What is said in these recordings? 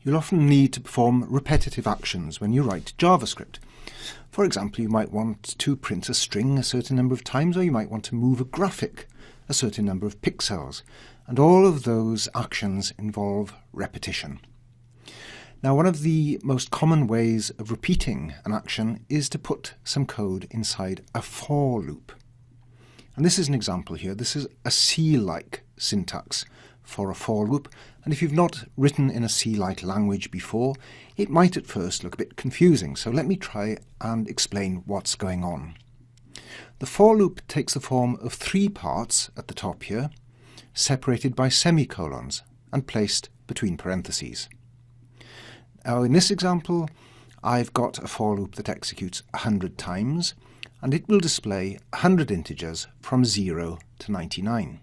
you'll often need to perform repetitive actions when you write JavaScript. For example, you might want to print a string a certain number of times, or you might want to move a graphic a certain number of pixels, and all of those actions involve repetition. Now, one of the most common ways of repeating an action is to put some code inside a for loop. And this is an example here. This is a C-like syntax for a for loop, and if you've not written in a C-like language before, it might at first look a bit confusing, so let me try and explain what's going on. The for loop takes the form of three parts at the top here, separated by semicolons and placed between parentheses. Now, in this example, I've got a for loop that executes 100 times, and it will display 100 integers from 0 to 99.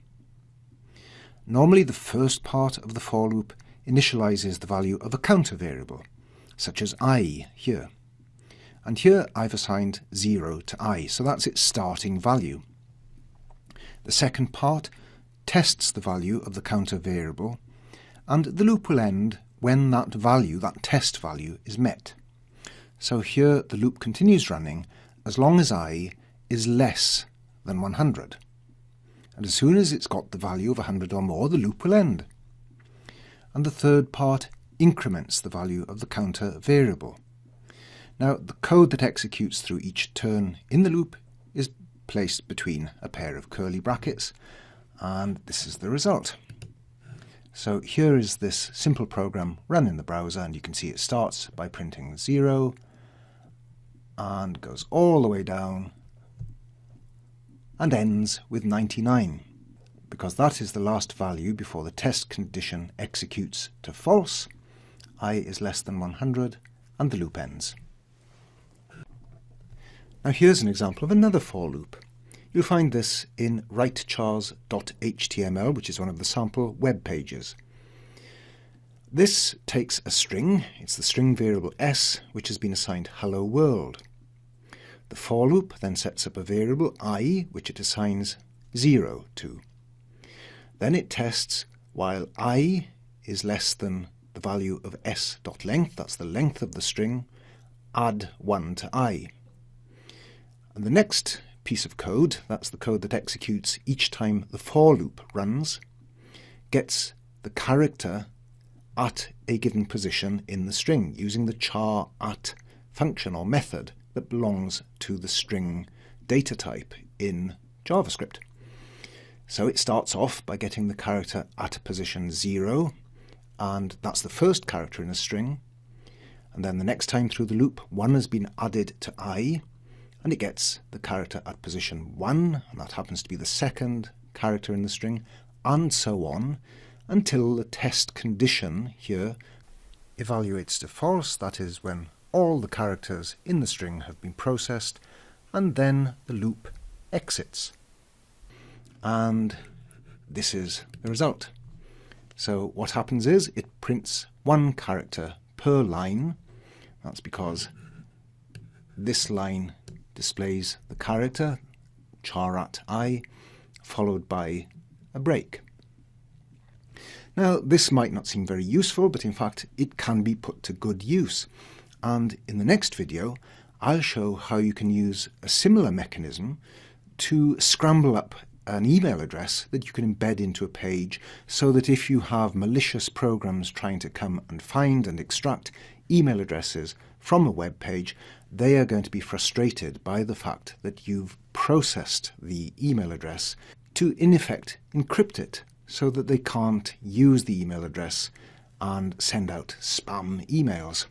Normally, the first part of the for loop initializes the value of a counter variable, such as I here. And here I've assigned 0 to I, so that's its starting value. The second part tests the value of the counter variable, and the loop will end when that value, that test value, is met. So here the loop continues running as long as I is less than 100. And as soon as it's got the value of 100 or more, the loop will end. And the third part increments the value of the counter variable. Now, the code that executes through each turn in the loop is placed between a pair of curly brackets, and this is the result. So here is this simple program run in the browser, and you can see it starts by printing 0 and goes all the way down and ends with 99, because that is the last value before the test condition executes to false. I is less than 100 and the loop ends. Now here's an example of another for loop. You'll find this in writechars.html, which is one of the sample web pages. This takes a string. It's the string variable s, which has been assigned hello world. The for loop then sets up a variable I, which it assigns 0 to. Then it tests while I is less than the value of s.length, that's the length of the string, add 1 to I. And the next piece of code, that's the code that executes each time the for loop runs, gets the character at a given position in the string using the char at function or method that belongs to the string data type in JavaScript. So it starts off by getting the character at position 0, and that's the first character in a string. And then the next time through the loop, 1 has been added to I, and it gets the character at position 1, and that happens to be the second character in the string, and so on, until the test condition here evaluates to false, that is when all the characters in the string have been processed, and then the loop exits. And this is the result. So what happens is it prints 1 character per line. That's because this line displays the character, char at I, followed by a break. Now, this might not seem very useful, but in fact it can be put to good use. And in the next video, I'll show how you can use a similar mechanism to scramble up an email address that you can embed into a page, so that if you have malicious programs trying to come and find and extract email addresses from a web page, they are going to be frustrated by the fact that you've processed the email address to, in effect, encrypt it so that they can't use the email address and send out spam emails.